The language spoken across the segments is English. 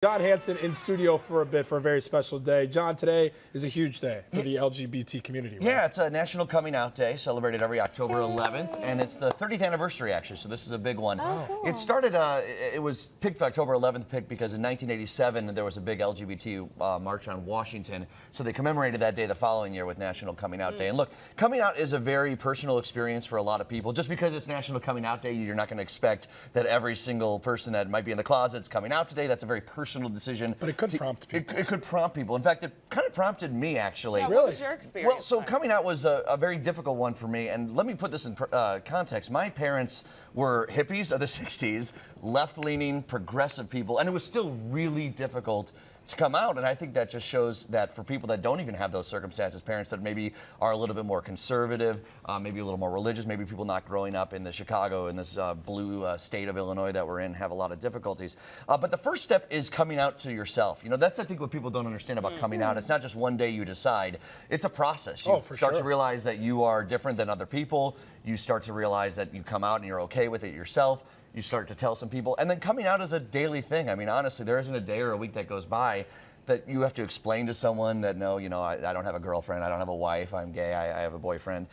John Hansen in studio for a bit for a very special day. John, today is a huge day for the LGBT community, right? Yeah, it's a National Coming Out Day, celebrated every October 11th, and it's the 30th anniversary, actually, so this is a big one. Oh, cool. It started, it was picked October 11th, because in 1987 there was a big LGBT march on Washington, so they commemorated that day the following year with National Coming Out Day. And look, coming out is a very personal experience for a lot of people. Just because it's National Coming Out Day, you're not going to expect that every single person that might be in the closet is coming out today. That's a very personal decision. But it could prompt people. It could prompt people. In fact, it kind of prompted me, actually. Yeah, Really? what was your experience? Well, so coming out was a very difficult one for me, and let me put this in context. My parents were hippies of the 60s, left-leaning, progressive people, and it was still really difficult to come out, and I think that just shows that for people that don't even have those circumstances, parents that maybe are a little bit more conservative, maybe a little more religious, maybe people not growing up in the Chicago, in this blue state of Illinois that we're in, have a lot of difficulties. But the first step is coming out to yourself. You know, that's I think what people don't understand about coming out. It's not just one day you decide. It's a process. You start to realize that you are different than other people. You start to realize that you come out and you're okay with it yourself. You start to tell some people, and then coming out is a daily thing. I mean, honestly, there isn't a day or a week that goes by that you have to explain to someone that, no, you know, I don't have a girlfriend, I don't have a wife, I'm gay, I have a boyfriend.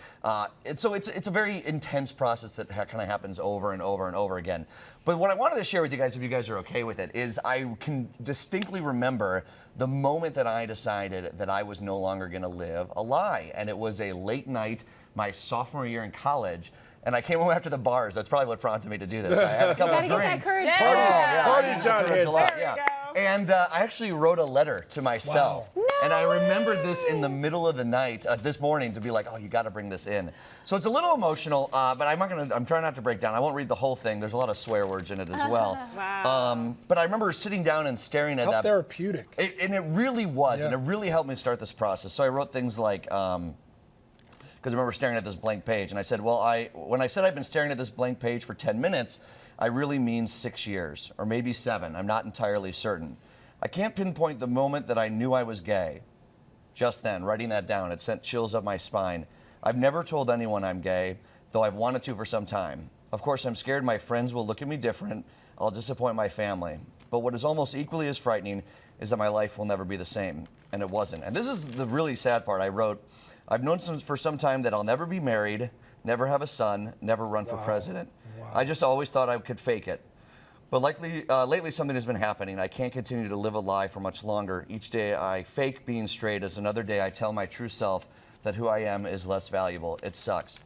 So it's a very intense process that kind of happens over and over and over again. But what I wanted to share with you guys, if you guys are okay with it, is I can distinctly remember the moment that I decided that I was no longer going to live a lie. And it was a late night, my sophomore year in college. And I came home after the bars. That's probably what prompted me to do this. I had a couple of drinks. Party, John Hansen. And I actually wrote a letter to myself. Wow. And I remembered this in the middle of the night, this morning, to be like, oh, you got to bring this in. So it's a little emotional, but I'm trying not to break down. I won't read the whole thing. There's a lot of swear words in it as well. Wow. But I remember sitting down and staring at that. Therapeutic. And it really was, and it really helped me start this process. So I wrote things like, because I remember staring at this blank page, and I said, well, when I said I've been staring at this blank page for 10 minutes, I really mean 6 years, or maybe 7. I'm not entirely certain. I can't pinpoint the moment that I knew I was gay. Just then, writing that down, it sent chills up my spine. I've never told anyone I'm gay, though I've wanted to for some time. Of course, I'm scared my friends will look at me different. I'll disappoint my family. But what is almost equally as frightening is that my life will never be the same. And it wasn't. And this is the really sad part. I wrote, I've known for some time that I'll never be married, never have a son, never run for president. I just always thought I could fake it. But lately something has been happening. I can't continue to live a lie for much longer. Each day I fake being straight as another day I tell my true self that who I am is less valuable. It sucks.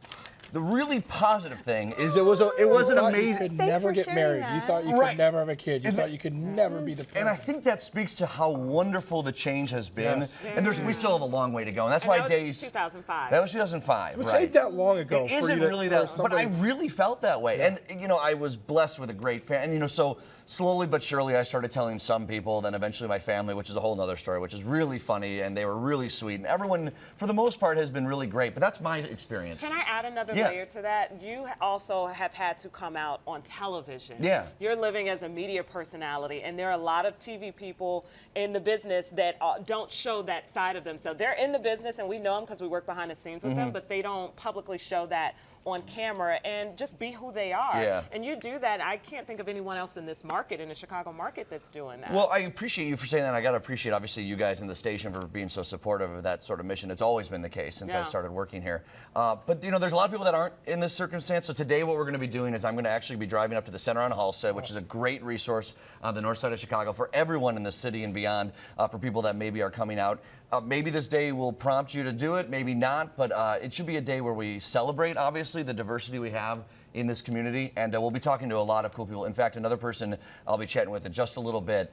The really positive thing is it was an amazing. You could never get married. You thought you could never have a kid. You thought you could never be the president. And I think that speaks to how wonderful the change has been. Yes. And we still have a long way to go. And that's why that was 2005. That was 2005. Which ain't that long ago. It isn't really that. But I really felt that way. And you know, I was blessed with a great family. And you know, so slowly but surely I started telling some people, then eventually my family, which is a whole nother story, which is really funny, and they were really sweet. And everyone, for the most part, has been really great. But that's my experience. Can I add another layer to that? You also have had to come out on television. Yeah. You're living as a media personality, and there are a lot of TV people in the business that don't show that side of themselves. They're in the business, and we know them because we work behind the scenes with them, but they don't publicly show that on camera and just be who they are. Yeah. And you do that. I can't think of anyone else in this market, in the Chicago market, that's doing that. Well, I appreciate you for saying that. I got to appreciate, obviously, you guys in the station for being so supportive of that sort of mission. It's always been the case since I started working here. But, you know, there's a lot of people that aren't in this circumstance. So today what we're going to be doing is I'm going to actually be driving up to the Center on Halstead, which is a great resource on the north side of Chicago for everyone in the city and beyond, for people that maybe are coming out. Maybe this day will prompt you to do it, maybe not, but it should be a day where we celebrate, obviously, the diversity we have in this community, and we'll be talking to a lot of cool people. In fact, another person I'll be chatting with in just a little bit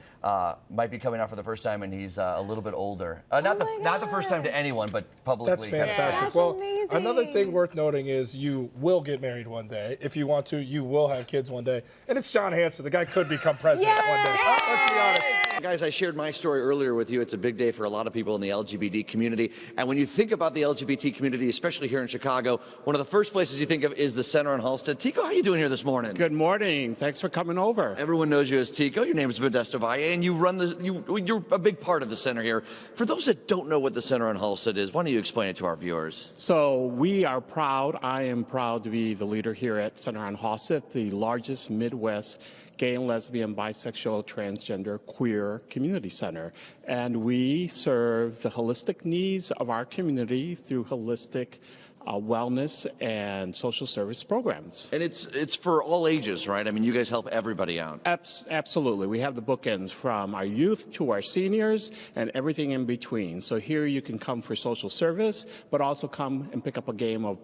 might be coming out for the first time, and he's a little bit older. Not the first time to anyone, but publicly. That's fantastic. That's well, another thing worth noting is you will get married one day. If you want to, you will have kids one day. And it's John Hansen. The guy could become president one day. Let's be honest. Guys, I shared my story earlier with you. It's a big day for a lot of people in the LGBT community. And when you think about the LGBT community, especially here in Chicago, one of the first places you think of is the Center on Halstead. Tico, how you doing here this morning? Good morning. Thanks for coming over. Everyone knows you as Tico. Your name is Modesta Valle, and you're a big part of the center here. For those that don't know what the Center on Halstead is, why don't you explain it to our viewers? So we are proud, I am proud to be the leader here at Center on Halstead, the largest Midwest gay and lesbian, bisexual, transgender, queer community center. And we serve the holistic needs of our community through holistic wellness and social service programs. And it's for all ages, right? I mean, you guys help everybody out. Absolutely. We have the bookends from our youth to our seniors and everything in between. So here you can come for social service, but also come and pick up a game of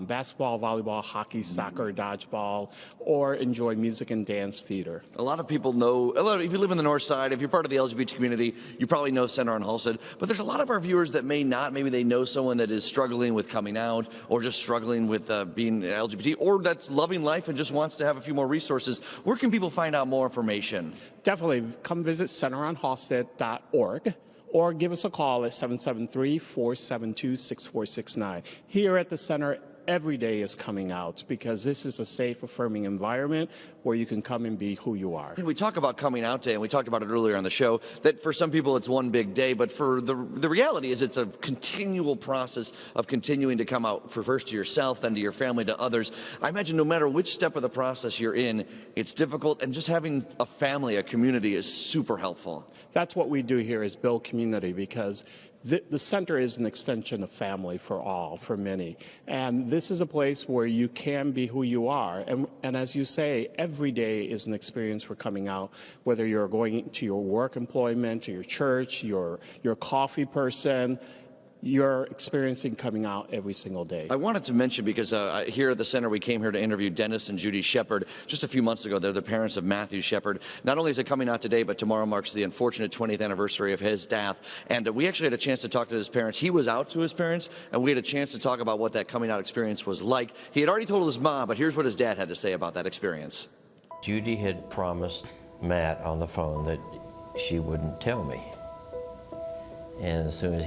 basketball, volleyball, hockey, soccer, dodgeball, or enjoy music and dance theater. A lot of people know, if you live in the north side, if you're part of the LGBT community, you probably know Center on Halsted. But there's a lot of our viewers that may not. Maybe they know someone that is struggling with coming out, or just struggling with being LGBT, or that's loving life and just wants to have a few more resources. Where can people find out more information? Definitely come visit centeronhalsted.org or give us a call at 773-472-6469. Here at the center, every day is coming out because this is a safe, affirming environment where you can come and be who you are. We talk about Coming Out Day, and we talked about it earlier on the show, that for some people it's one big day, but for the reality is it's a continual process of continuing to come out, for first to yourself, then to your family, to others. I imagine no matter which step of the process you're in, it's difficult, and just having a family, a community is super helpful. That's what we do here is build community, because the center is an extension of family for all, for many. And this is a place where you can be who you are. And as you say, every day is an experience for coming out, whether you're going to your work employment, to your church, your coffee person. You're experiencing coming out every single day. I wanted to mention, because here at the center, we came here to interview Dennis and Judy Shepard just a few months ago. They're the parents of Matthew Shepard. Not only is it coming out today, but tomorrow marks the unfortunate 20th anniversary of his death. And we actually had a chance to talk to his parents. He was out to his parents, and we had a chance to talk about what that coming out experience was like. He had already told his mom, but here's what his dad had to say about that experience. Judy had promised Matt on the phone that she wouldn't tell me. And as soon as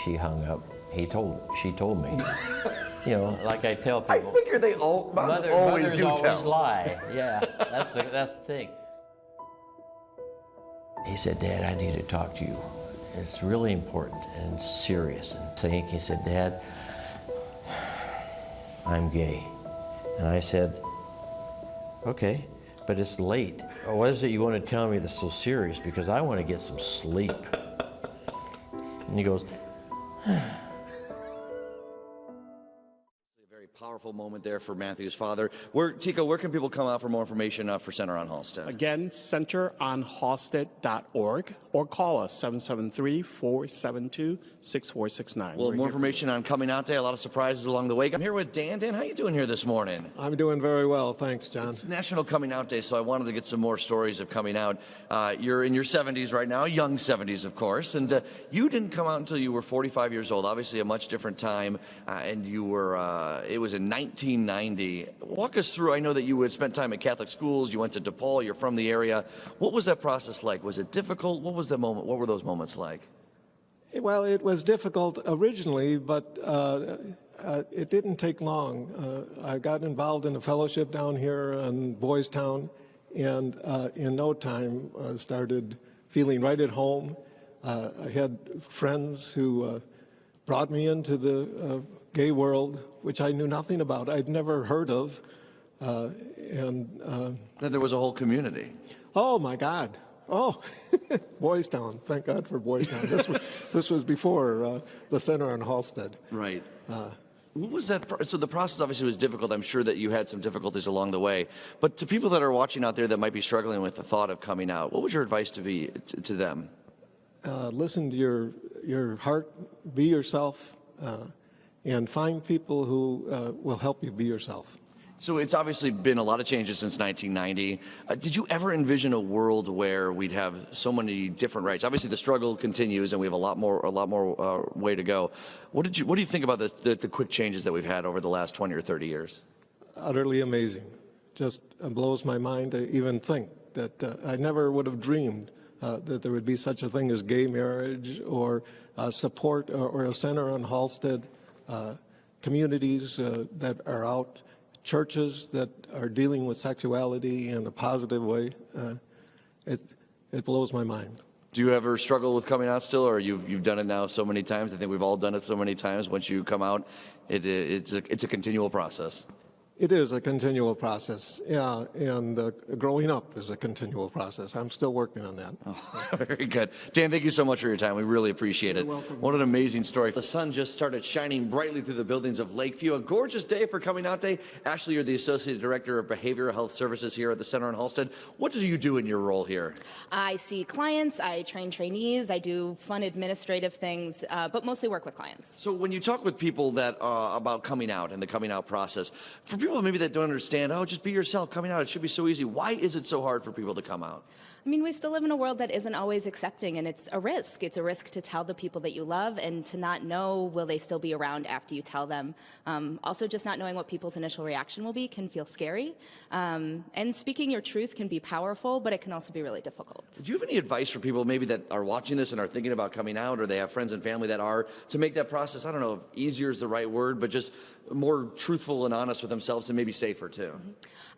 she hung up, she told me. You know, like I tell people. I figure they all, mothers always do always tell. lie. Yeah, that's the thing. He said, "Dad, I need to talk to you. It's really important and serious." And so he said, "Dad, I'm gay." And I said, "Okay, but it's late. What is it you want to tell me that's so serious? Because I want to get some sleep." And he goes, a very powerful moment there for Matthew's father. Tico, where can people come out for more information for Center on Halsted? Again, centeronhalsted.org, or call us 773-472-6469. Well, more information on Coming Out Day, a lot of surprises along the way. I'm here with Dan. Dan, how you doing here this morning? I'm doing very well, thanks, John. It's National Coming Out Day, so I wanted to get some more stories of coming out. You're in your 70s right now, young 70s, of course, and you didn't come out until you were 45 years old, obviously a much different time, and you were, it was in 1990. Walk us through, I know that you had spent time at Catholic schools, you went to DePaul, you're from the area. What was that process like? Was it difficult? What was the moment? What were those moments like? Well, it was difficult originally, but it didn't take long. I got involved in a fellowship down here in Boys Town, and in no time started feeling right at home. I had friends who brought me into the gay world, which I knew nothing about. I'd never heard of. Then there was a whole community. Oh, my God. Oh, Boys Town. Thank God for Boys Town. This was before the Center on Halsted. Right. What was that? So the process obviously was difficult. I'm sure that you had some difficulties along the way. But to people that are watching out there that might be struggling with the thought of coming out, what would your advice to them? Listen to your heart, be yourself, and find people who will help you be yourself. So it's obviously been a lot of changes since 1990. Did you ever envision a world where we'd have so many different rights? Obviously, the struggle continues, and we have a lot more way to go. What do you think about the quick changes that we've had over the last 20 or 30 years? Utterly amazing. Just blows my mind to even think that I never would have dreamed that there would be such a thing as gay marriage or support or a Center on Halsted, communities that are out, churches that are dealing with sexuality in a positive way. It blows my mind. Do you ever struggle with coming out still, or you've done it now so many times? I think we've all done it so many times. Once you come out, it's a continual process. It is a continual process, yeah, and growing up is a continual process. I'm still working on that. Oh, very good. Dan, thank you so much for your time. We really appreciate it. You're welcome. What an amazing story. The sun just started shining brightly through the buildings of Lakeview. A gorgeous day for Coming Out Day. Ashley, you're the Associate Director of Behavioral Health Services here at the Center in Halstead. What do you do in your role here? I see clients, I train trainees, I do fun administrative things, but mostly work with clients. So when you talk with people that about coming out and the coming out process, for people maybe that don't understand, oh, just be yourself, coming out, it should be so easy. Why is it so hard for people to come out? I mean, we still live in a world that isn't always accepting, and it's a risk. It's a risk to tell the people that you love and to not know will they still be around after you tell them. Also, just not knowing what people's initial reaction will be can feel scary. And speaking your truth can be powerful, but it can also be really difficult. Do you have any advice for people maybe that are watching this and are thinking about coming out, or they have friends and family that are, to make that process, I don't know if easier is the right word, but just more truthful and honest with themselves and maybe safer too?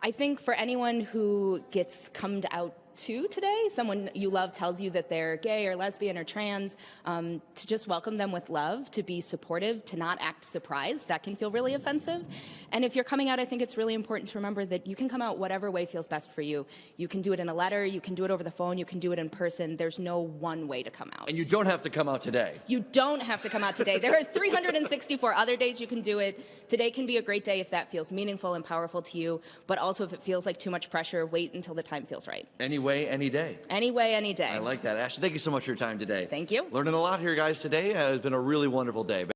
I think for anyone who gets cummed out to today, someone you love tells you that they're gay or lesbian or trans, to just welcome them with love, to be supportive, to not act surprised. That can feel really offensive. And if you're coming out, I think it's really important to remember that you can come out whatever way feels best for you. You can do it in a letter, you can do it over the phone, you can do it in person. There's no one way to come out. And you don't have to come out today. You don't have to come out today. There are 364 other days you can do it. Today can be a great day if that feels meaningful and powerful to you, but also if it feels like too much pressure, wait until the time feels right. Any way, any day. Any way, any day. I like that. Ashley, thank you so much for your time today. Thank you. Learning a lot here, guys, today. It's been a really wonderful day.